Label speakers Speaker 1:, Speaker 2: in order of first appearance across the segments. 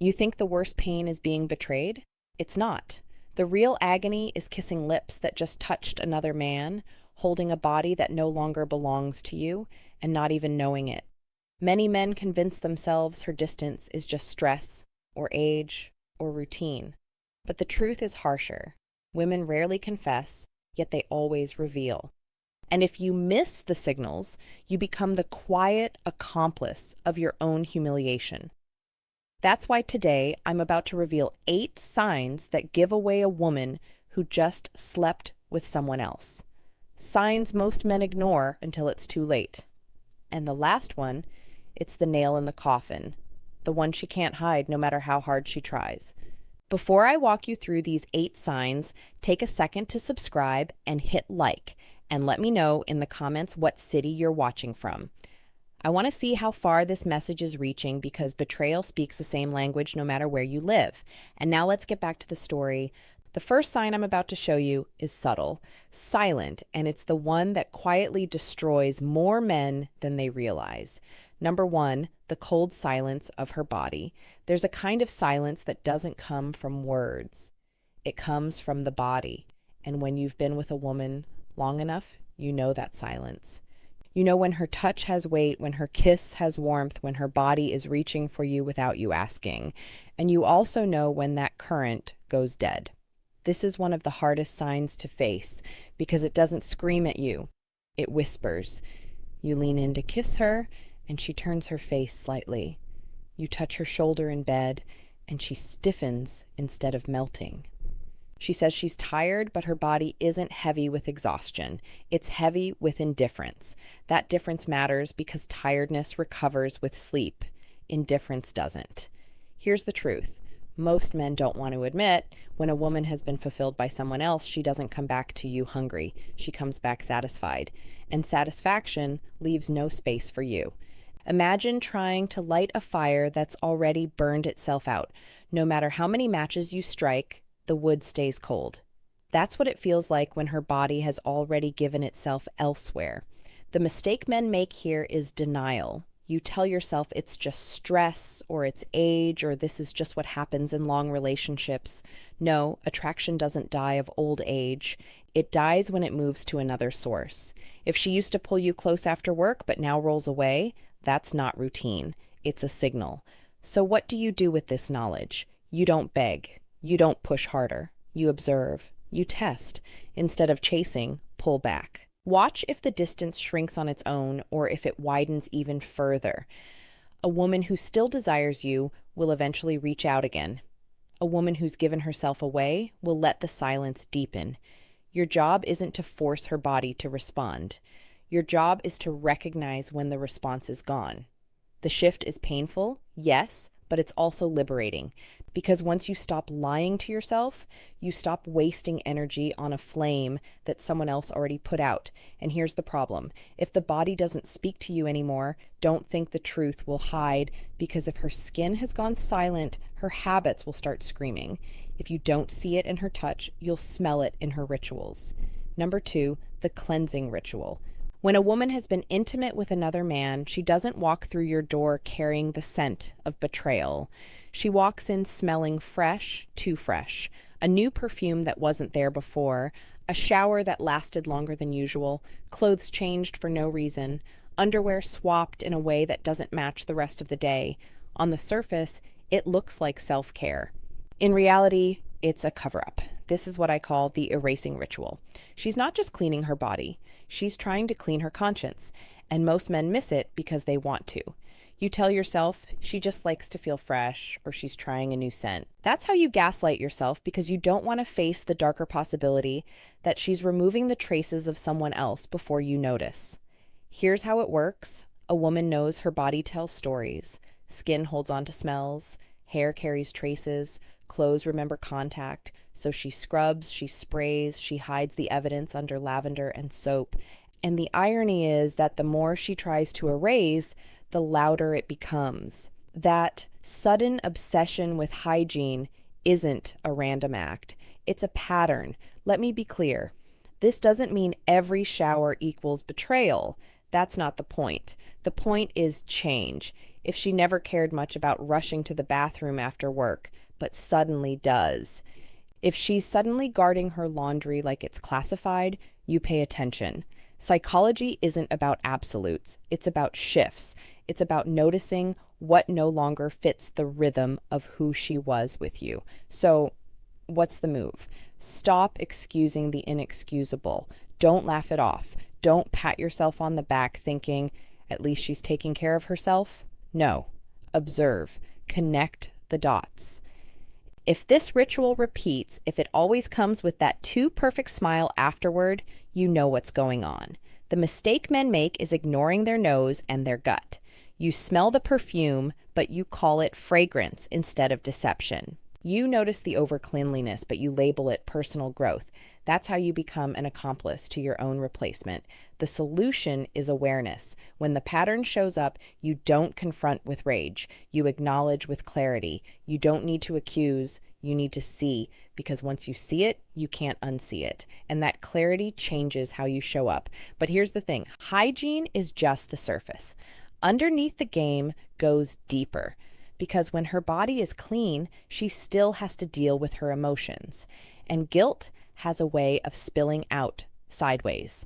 Speaker 1: You think the worst pain is being betrayed? It's not. The real agony is kissing lips that just touched another man, holding a body that no longer belongs to you, and not even knowing it. Many men convince themselves her distance is just stress, or age, or routine. But the truth is harsher. Women rarely confess, yet they always reveal. And if you miss the signals, you become the quiet accomplice of your own humiliation. That's why today I'm about to reveal 8 signs that give away a woman who just slept with someone else. Signs most men ignore until it's too late. And the last one, it's the nail in the coffin, the one she can't hide no matter how hard she tries. Before I walk you through these 8 signs, take a second to subscribe and hit like, and let me know in the comments what city you're watching from. I want to see how far this message is reaching because betrayal speaks the same language no matter where you live. And now let's get back to the story. The first sign I'm about to show you is subtle, silent, and it's the one that quietly destroys more men than they realize. Number 1, the cold silence of her body. There's a kind of silence that doesn't come from words. It comes from the body. And when you've been with a woman long enough, you know that silence. You know when her touch has weight, when her kiss has warmth, when her body is reaching for you without you asking. And you also know when that current goes dead. This is one of the hardest signs to face because it doesn't scream at you. It whispers. You lean in to kiss her, and she turns her face slightly. You touch her shoulder in bed, and she stiffens instead of melting. She says she's tired, but her body isn't heavy with exhaustion. It's heavy with indifference. That difference matters because tiredness recovers with sleep. Indifference doesn't. Here's the truth. Most men don't want to admit when a woman has been fulfilled by someone else, she doesn't come back to you hungry. She comes back satisfied. And satisfaction leaves no space for you. Imagine trying to light a fire that's already burned itself out. No matter how many matches you strike, the wood stays cold. That's what it feels like when her body has already given itself elsewhere. The mistake men make here is denial. You tell yourself it's just stress or it's age or this is just what happens in long relationships. No, attraction doesn't die of old age. It dies when it moves to another source. If she used to pull you close after work but now rolls away, that's not routine. It's a signal. So what do you do with this knowledge? You don't beg. You don't push harder. You observe. You test. Instead of chasing, pull back. Watch if the distance shrinks on its own or if it widens even further. A woman who still desires you will eventually reach out again. A woman who's given herself away will let the silence deepen. Your job isn't to force her body to respond. Your job is to recognize when the response is gone. The shift is painful, yes, but it's also liberating. Because once you stop lying to yourself, you stop wasting energy on a flame that someone else already put out. And here's the problem. If the body doesn't speak to you anymore, don't think the truth will hide, because if her skin has gone silent, her habits will start screaming. If you don't see it in her touch, you'll smell it in her rituals. Number 2, the cleansing ritual. When a woman has been intimate with another man, she doesn't walk through your door carrying the scent of betrayal. She walks in smelling fresh, too fresh, a new perfume that wasn't there before, a shower that lasted longer than usual, clothes changed for no reason, underwear swapped in a way that doesn't match the rest of the day. On the surface, it looks like self-care. In reality, it's a cover-up. This is what I call the erasing ritual. She's not just cleaning her body. She's trying to clean her conscience, and most men miss it because they want to. You tell yourself she just likes to feel fresh or she's trying a new scent. That's how you gaslight yourself because you don't want to face the darker possibility that she's removing the traces of someone else before you notice. Here's how it works. A woman knows her body tells stories. Skin holds on to smells. Hair carries traces. Clothes remember contact. So she scrubs, she sprays, she hides the evidence under lavender and soap. And the irony is that the more she tries to erase, the louder it becomes. That sudden obsession with hygiene isn't a random act. It's a pattern. Let me be clear. This doesn't mean every shower equals betrayal. That's not the point. The point is change. If she never cared much about rushing to the bathroom after work, but suddenly does. If she's suddenly guarding her laundry like it's classified, you pay attention. Psychology isn't about absolutes, it's about shifts. It's about noticing what no longer fits the rhythm of who she was with you. So, what's the move? Stop excusing the inexcusable. Don't laugh it off. Don't pat yourself on the back thinking, at least she's taking care of herself. No. Observe. Connect the dots. If this ritual repeats, if it always comes with that too perfect smile afterward, you know what's going on. The mistake men make is ignoring their nose and their gut. You smell the perfume, but you call it fragrance instead of deception. You notice the overcleanliness, but you label it personal growth. That's how you become an accomplice to your own replacement. The solution is awareness. When the pattern shows up, you don't confront with rage. You acknowledge with clarity. You don't need to accuse. You need to see, because once you see it, you can't unsee it. And that clarity changes how you show up. But here's the thing. Hygiene is just the surface. Underneath the game goes deeper. Because when her body is clean, she still has to deal with her emotions. And guilt has a way of spilling out sideways.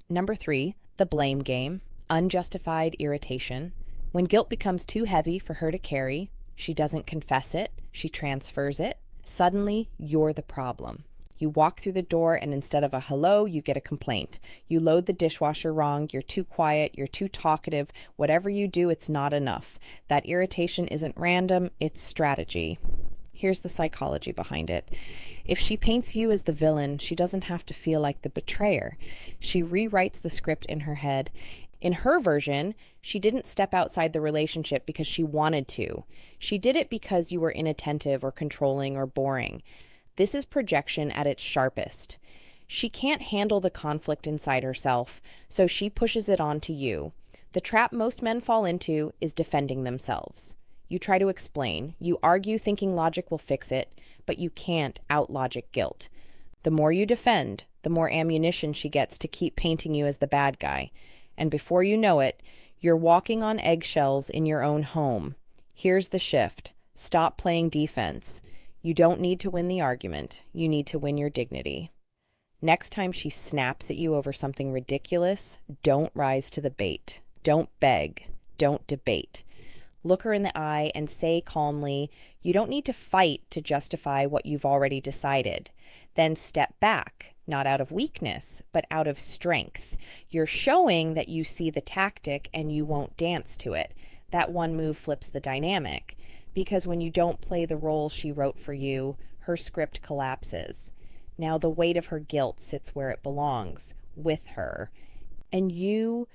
Speaker 1: Number 3, the blame game, unjustified irritation. When guilt becomes too heavy for her to carry, she doesn't confess it, she transfers it. Suddenly, you're the problem. You walk through the door and instead of a hello, you get a complaint. You load the dishwasher wrong, you're too quiet, you're too talkative. Whatever you do, it's not enough. That irritation isn't random, it's strategy. Here's the psychology behind it. If she paints you as the villain, she doesn't have to feel like the betrayer. She rewrites the script in her head. In her version, she didn't step outside the relationship because she wanted to. She did it because you were inattentive or controlling or boring. This is projection at its sharpest. She can't handle the conflict inside herself, so she pushes it onto you. The trap most men fall into is defending themselves. You try to explain, you argue thinking logic will fix it, but you can't out-logic guilt. The more you defend, the more ammunition she gets to keep painting you as the bad guy. And before you know it, you're walking on eggshells in your own home. Here's the shift. Stop playing defense. You don't need to win the argument. You need to win your dignity. Next time she snaps at you over something ridiculous, don't rise to the bait. Don't beg. Don't debate. Look her in the eye and say calmly, you don't need to fight to justify what you've already decided. Then step back, not out of weakness, but out of strength. You're showing that you see the tactic and you won't dance to it. That one move flips the dynamic. Because when you don't play the role she wrote for you, her script collapses. Now the weight of her guilt sits where it belongs, with her. And you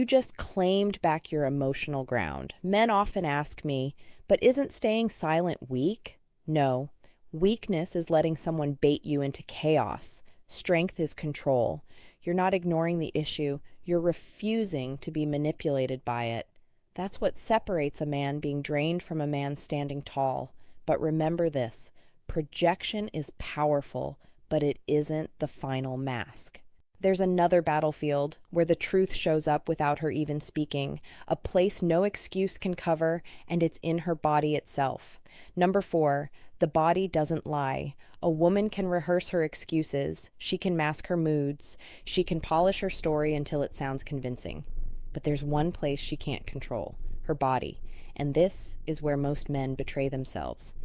Speaker 1: just claimed back your emotional ground. Men often ask me, but isn't staying silent weak? No. Weakness is letting someone bait you into chaos. Strength is control. You're not ignoring the issue. You're refusing to be manipulated by it. That's what separates a man being drained from a man standing tall. But remember this, projection is powerful, but it isn't the final mask. There's another battlefield where the truth shows up without her even speaking, a place no excuse can cover, and it's in her body itself. Number 4, the body doesn't lie. A woman can rehearse her excuses, she can mask her moods, she can polish her story until it sounds convincing. But there's one place she can't control, her body, and this is where most men betray themselves.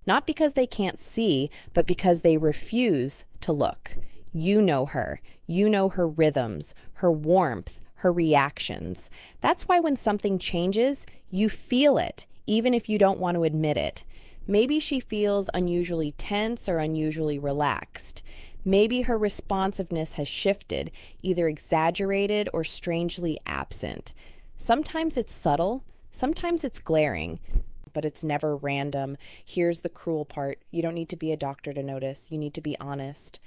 Speaker 1: Not because they can't see, but because they refuse to look. You know her. You know her rhythms, her warmth, her reactions. That's why when something changes, you feel it, even if you don't want to admit it. Maybe she feels unusually tense or unusually relaxed. Maybe her responsiveness has shifted, either exaggerated or strangely absent. Sometimes it's subtle, sometimes it's glaring, but it's never random. Here's the cruel part. You don't need to be a doctor to notice. You need to be honest.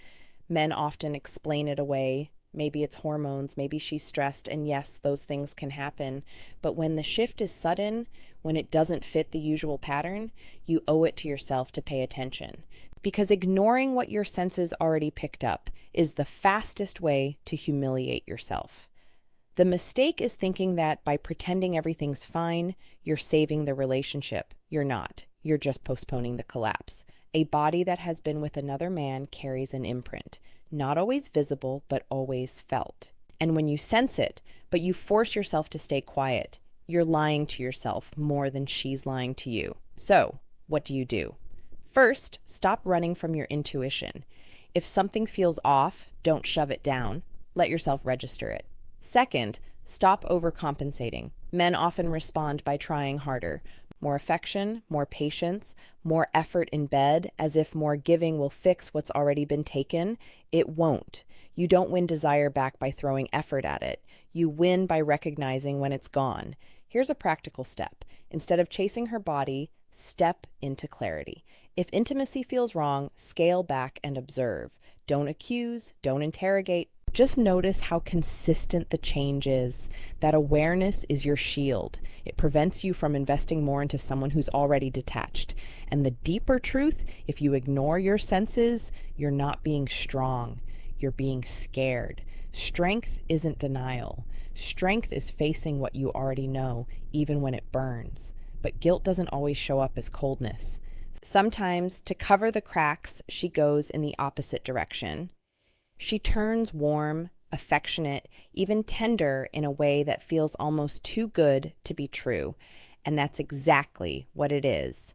Speaker 1: Men often explain it away. Maybe it's hormones, maybe she's stressed, and yes, those things can happen. But when the shift is sudden, when it doesn't fit the usual pattern, you owe it to yourself to pay attention. Because ignoring what your senses already picked up is the fastest way to humiliate yourself. The mistake is thinking that by pretending everything's fine, you're saving the relationship. You're not. You're just postponing the collapse. A body that has been with another man carries an imprint, not always visible, but always felt. And when you sense it, but you force yourself to stay quiet, you're lying to yourself more than she's lying to you. So, what do? First, stop running from your intuition. If something feels off, don't shove it down. Let yourself register it. Second, stop overcompensating. Men often respond by trying harder. More affection, more patience, more effort in bed, as if more giving will fix what's already been taken. It won't. You don't win desire back by throwing effort at it. You win by recognizing when it's gone. Here's a practical step. Instead of chasing her body, step into clarity. If intimacy feels wrong, scale back and observe. Don't accuse, don't interrogate. Just notice how consistent the change is. That awareness is your shield. It prevents you from investing more into someone who's already detached. And the deeper truth, if you ignore your senses, you're not being strong. You're being scared. Strength isn't denial. Strength is facing what you already know, even when it burns. But guilt doesn't always show up as coldness. Sometimes, to cover the cracks, she goes in the opposite direction. She turns warm, affectionate, even tender in a way that feels almost too good to be true. And that's exactly what it is.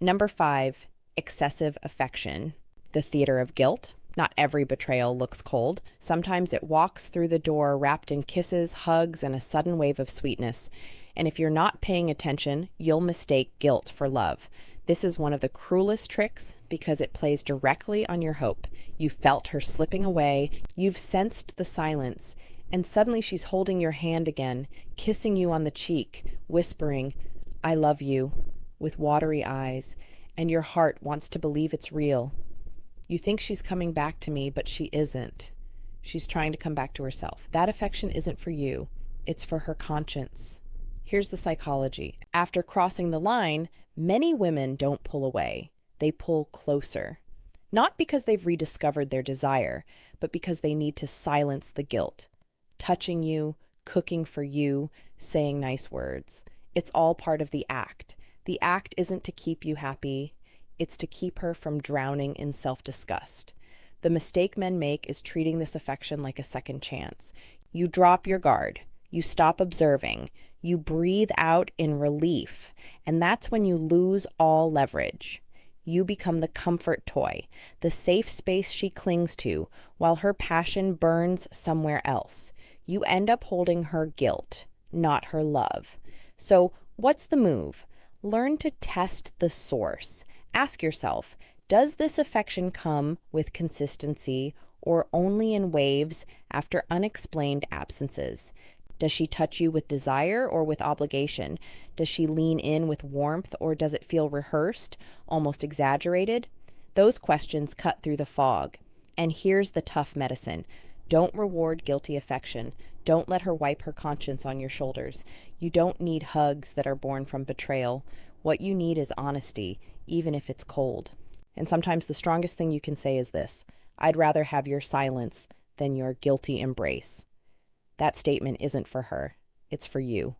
Speaker 1: Number 5, excessive affection. The theater of guilt. Not every betrayal looks cold. Sometimes it walks through the door wrapped in kisses, hugs, and a sudden wave of sweetness. And if you're not paying attention, you'll mistake guilt for love. This is one of the cruelest tricks because it plays directly on your hope. You felt her slipping away, you've sensed the silence, and suddenly she's holding your hand again, kissing you on the cheek, whispering, "I love you," with watery eyes, and your heart wants to believe it's real. You think she's coming back to me, but she isn't. She's trying to come back to herself. That affection isn't for you. It's for her conscience. Here's the psychology. After crossing the line, many women don't pull away. They pull closer. Not because they've rediscovered their desire, but because they need to silence the guilt. Touching you, cooking for you, saying nice words. It's all part of the act. The act isn't to keep you happy. It's to keep her from drowning in self-disgust. The mistake men make is treating this affection like a second chance. You drop your guard. You stop observing. You breathe out in relief. And that's when you lose all leverage. You become the comfort toy, the safe space she clings to, while her passion burns somewhere else. You end up holding her guilt, not her love. So what's the move? Learn to test the source. Ask yourself, does this affection come with consistency or only in waves after unexplained absences? Does she touch you with desire or with obligation? Does she lean in with warmth or does it feel rehearsed, almost exaggerated? Those questions cut through the fog. And here's the tough medicine. Don't reward guilty affection. Don't let her wipe her conscience on your shoulders. You don't need hugs that are born from betrayal. What you need is honesty, even if it's cold. And sometimes the strongest thing you can say is this: I'd rather have your silence than your guilty embrace. That statement isn't for her. It's for you.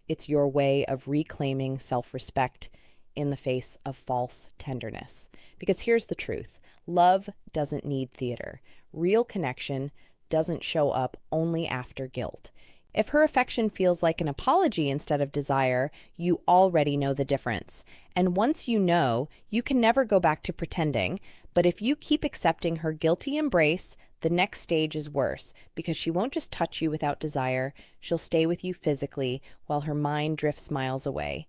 Speaker 1: It's your way of reclaiming self-respect in the face of false tenderness. Because here's the truth. Love doesn't need theater. Real connection doesn't show up only after guilt. If her affection feels like an apology instead of desire, you already know the difference. And once you know, you can never go back to pretending. But if you keep accepting her guilty embrace, the next stage is worse, because she won't just touch you without desire. She'll stay with you physically while her mind drifts miles away.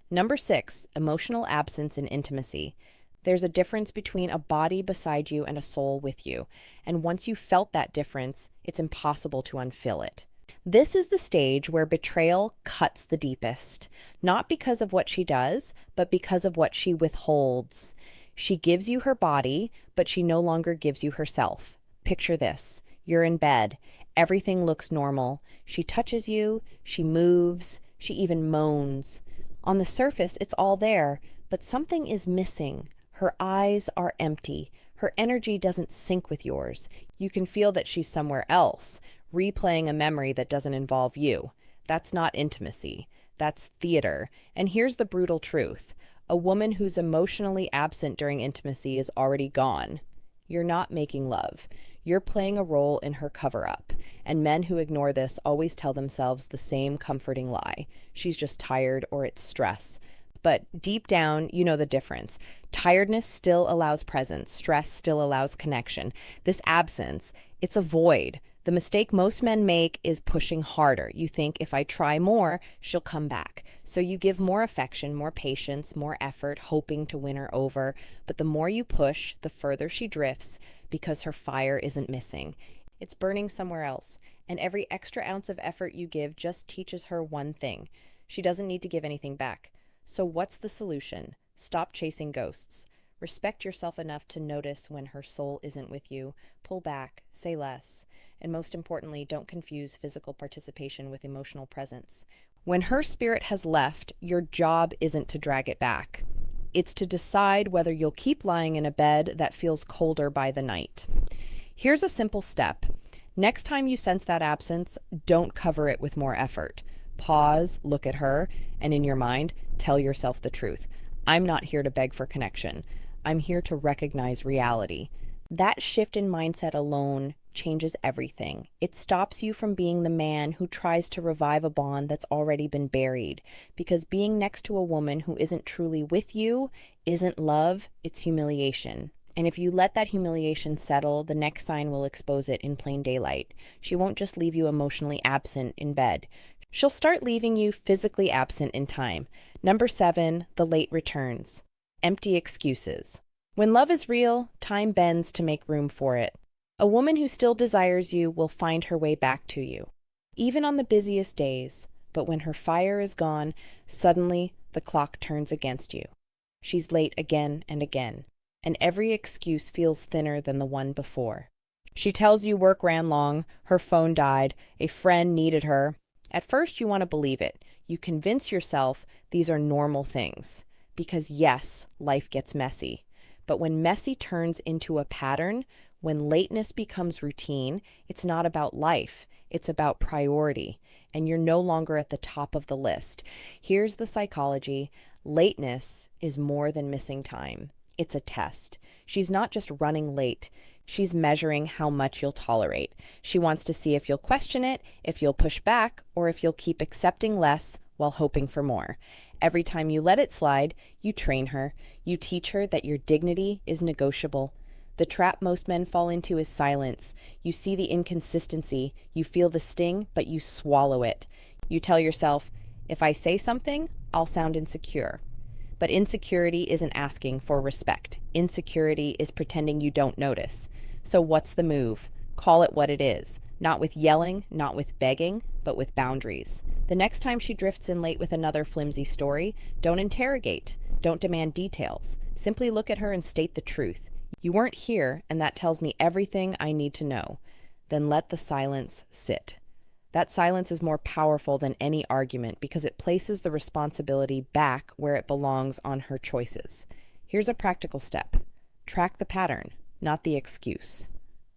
Speaker 1: Number 6, emotional absence in intimacy. There's a difference between a body beside you and a soul with you. And once you've felt that difference, it's impossible to unfill it. This is the stage where betrayal cuts the deepest, not because of what she does, but because of what she withholds. She gives you her body, but she no longer gives you herself. Picture this. You're in bed. Everything looks normal. She touches you. She moves. She even moans. On the surface, it's all there, but something is missing. Her eyes are empty. Her energy doesn't sync with yours. You can feel that she's somewhere else, replaying a memory that doesn't involve you. That's not intimacy. That's theater. And here's the brutal truth. A woman who's emotionally absent during intimacy is already gone. You're not making love. You're playing a role in her cover-up. And men who ignore this always tell themselves the same comforting lie. She's just tired or it's stress. But deep down, you know the difference. Tiredness still allows presence. Stress still allows connection. This absence, it's a void. The mistake most men make is pushing harder. You think, if I try more, she'll come back. So you give more affection, more patience, more effort, hoping to win her over. But the more you push, the further she drifts because her fire isn't missing. It's burning somewhere else. And every extra ounce of effort you give just teaches her one thing. She doesn't need to give anything back. So what's the solution? Stop chasing ghosts. Respect yourself enough to notice when her soul isn't with you. Pull back, say less. And most importantly, don't confuse physical participation with emotional presence. When her spirit has left, your job isn't to drag it back. It's to decide whether you'll keep lying in a bed that feels colder by the night. Here's a simple step. Next time you sense that absence, don't cover it with more effort. Pause, look at her, and in your mind, tell yourself the truth. I'm not here to beg for connection. I'm here to recognize reality. That shift in mindset alone changes everything. It stops you from being the man who tries to revive a bond that's already been buried. Because being next to a woman who isn't truly with you isn't love, it's humiliation. And if you let that humiliation settle, the next sign will expose it in plain daylight. She won't just leave you emotionally absent in bed. She'll start leaving you physically absent in time. Number 7, the late returns. Empty excuses. When love is real, time bends to make room for it. A woman who still desires you will find her way back to you, even on the busiest days. But when her fire is gone, suddenly the clock turns against you. She's late again and again, and every excuse feels thinner than the one before. She tells you work ran long, her phone died, a friend needed her. At first, you want to believe it. You convince yourself these are normal things. Because yes, life gets messy. But when messy turns into a pattern, when lateness becomes routine, it's not about life. It's about priority. And you're no longer at the top of the list. Here's the psychology. Lateness is more than missing time. It's a test. She's not just running late. She's measuring how much you'll tolerate. She wants to see if you'll question it, if you'll push back, or if you'll keep accepting less while hoping for more. Every time you let it slide, you train her. You teach her that your dignity is negotiable. The trap most men fall into is silence. You see the inconsistency, you feel the sting, but you swallow it. You tell yourself, if I say something, I'll sound insecure. But insecurity isn't asking for respect. Insecurity is pretending you don't notice. So what's the move? Call it what it is. Not with yelling, not with begging, but with boundaries. The next time she drifts in late with another flimsy story, don't interrogate. Don't demand details. Simply look at her and state the truth. You weren't here, and that tells me everything I need to know. Then let the silence sit. That silence is more powerful than any argument because it places the responsibility back where it belongs on her choices. Here's a practical step. Track the pattern, not the excuse.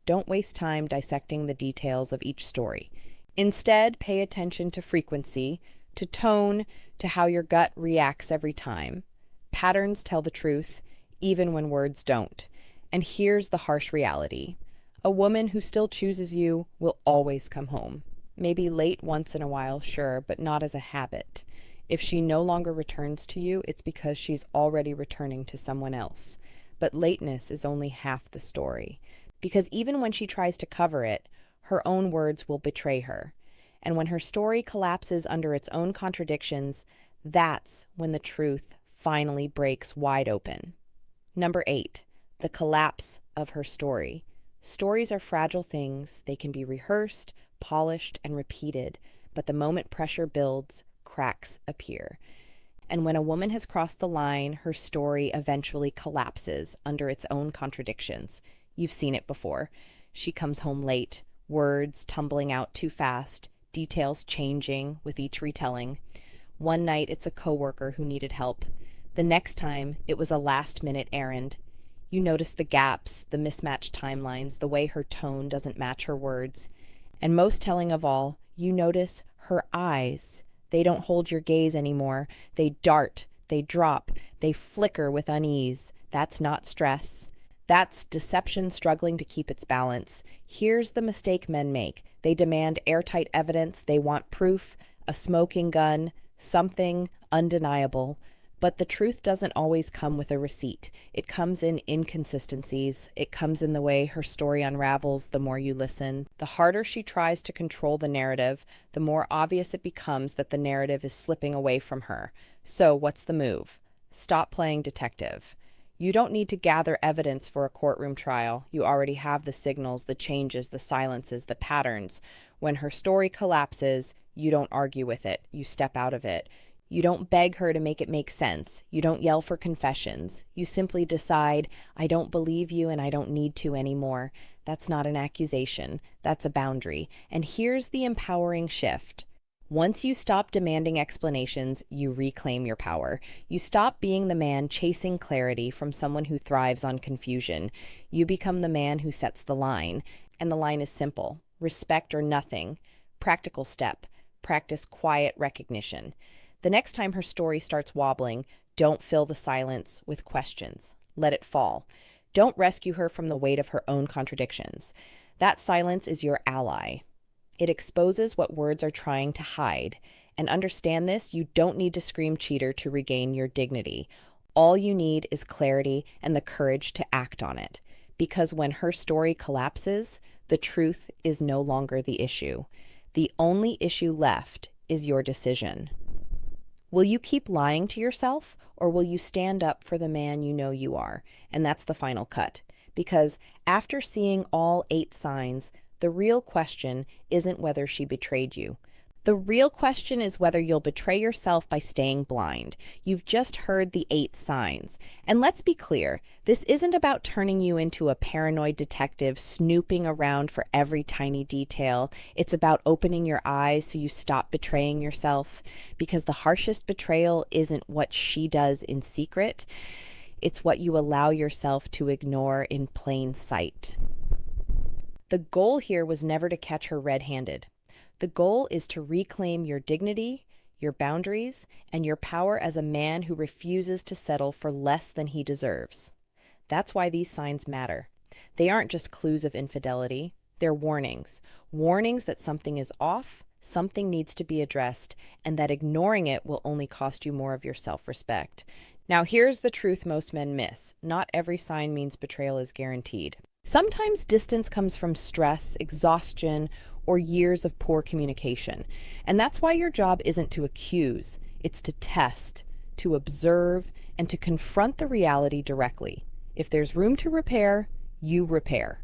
Speaker 1: Don't waste time dissecting the details of each story. Instead, pay attention to frequency, to tone, to how your gut reacts every time. Patterns tell the truth, even when words don't. And here's the harsh reality. A woman who still chooses you will always come home. Maybe late once in a while, sure, but not as a habit. If she no longer returns to you, it's because she's already returning to someone else. But lateness is only half the story. Because even when she tries to cover it, her own words will betray her. And when her story collapses under its own contradictions, that's when the truth finally breaks wide open. Number 8, the collapse of her story. Stories are fragile things. They can be rehearsed, polished, and repeated, but the moment pressure builds, cracks appear. And when a woman has crossed the line, her story eventually collapses under its own contradictions. You've seen it before. She comes home late, words tumbling out too fast, details changing with each retelling. One night it's a coworker who needed help. The next time it was a last-minute errand. You notice the gaps, the mismatched timelines, the way her tone doesn't match her words. And most telling of all, you notice her eyes. They don't hold your gaze anymore. They dart, they drop, they flicker with unease. That's not stress. That's deception struggling to keep its balance. Here's the mistake men make. They demand airtight evidence. They want proof, a smoking gun, something undeniable. But the truth doesn't always come with a receipt. It comes in inconsistencies. It comes in the way her story unravels the more you listen. The harder she tries to control the narrative, the more obvious it becomes that the narrative is slipping away from her. So what's the move? Stop playing detective. You don't need to gather evidence for a courtroom trial. You already have the signals, the changes, the silences, the patterns. When her story collapses, you don't argue with it. You step out of it. You don't beg her to make it make sense. You don't yell for confessions. You simply decide, I don't believe you and I don't need to anymore. That's not an accusation. That's a boundary. And here's the empowering shift. Once you stop demanding explanations, you reclaim your power. You stop being the man chasing clarity from someone who thrives on confusion. You become the man who sets the line. And the line is simple. Respect or nothing. Practical step. Practice quiet recognition. The next time her story starts wobbling, don't fill the silence with questions. Let it fall. Don't rescue her from the weight of her own contradictions. That silence is your ally. It exposes what words are trying to hide. And understand this, you don't need to scream cheater to regain your dignity. All you need is clarity and the courage to act on it. Because when her story collapses, the truth is no longer the issue. The only issue left is your decision. Will you keep lying to yourself, or will you stand up for the man you know you are? And that's the final cut. Because after seeing all 8 signs, the real question isn't whether she betrayed you. The real question is whether you'll betray yourself by staying blind. You've just heard the 8 signs. And let's be clear, this isn't about turning you into a paranoid detective snooping around for every tiny detail. It's about opening your eyes so you stop betraying yourself. Because the harshest betrayal isn't what she does in secret. It's what you allow yourself to ignore in plain sight. The goal here was never to catch her red-handed. The goal is to reclaim your dignity, your boundaries, and your power as a man who refuses to settle for less than he deserves. That's why these signs matter. They aren't just clues of infidelity. They're warnings. Warnings that something is off, something needs to be addressed, and that ignoring it will only cost you more of your self-respect. Now, here's the truth most men miss. Not every sign means betrayal is guaranteed. Sometimes distance comes from stress, exhaustion, or years of poor communication. And that's why your job isn't to accuse, it's to test, to observe, and to confront the reality directly. If there's room to repair, you repair.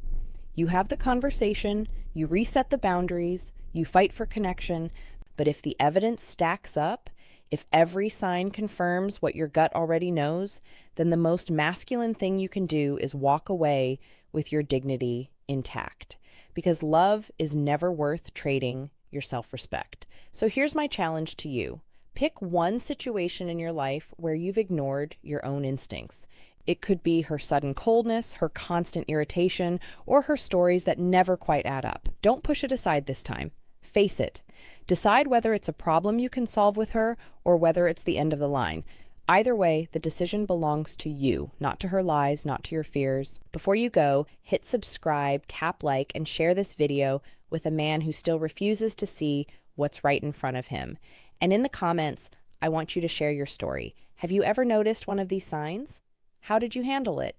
Speaker 1: You have the conversation, you reset the boundaries, you fight for connection, but if the evidence stacks up, if every sign confirms what your gut already knows, then the most masculine thing you can do is walk away with your dignity intact. Because love is never worth trading your self-respect. So here's my challenge to you. Pick one situation in your life where you've ignored your own instincts. It could be her sudden coldness, her constant irritation, or her stories that never quite add up. Don't push it aside this time. Face it. Decide whether it's a problem you can solve with her or whether it's the end of the line. Either way, the decision belongs to you, not to her lies, not to your fears. Before you go, hit subscribe, tap like, and share this video with a man who still refuses to see what's right in front of him. And in the comments, I want you to share your story. Have you ever noticed one of these signs? How did you handle it?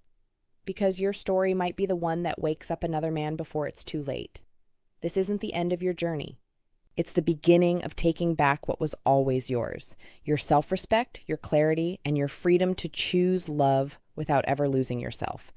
Speaker 1: Because your story might be the one that wakes up another man before it's too late. This isn't the end of your journey. It's the beginning of taking back what was always yours. Your self-respect, your clarity, and your freedom to choose love without ever losing yourself.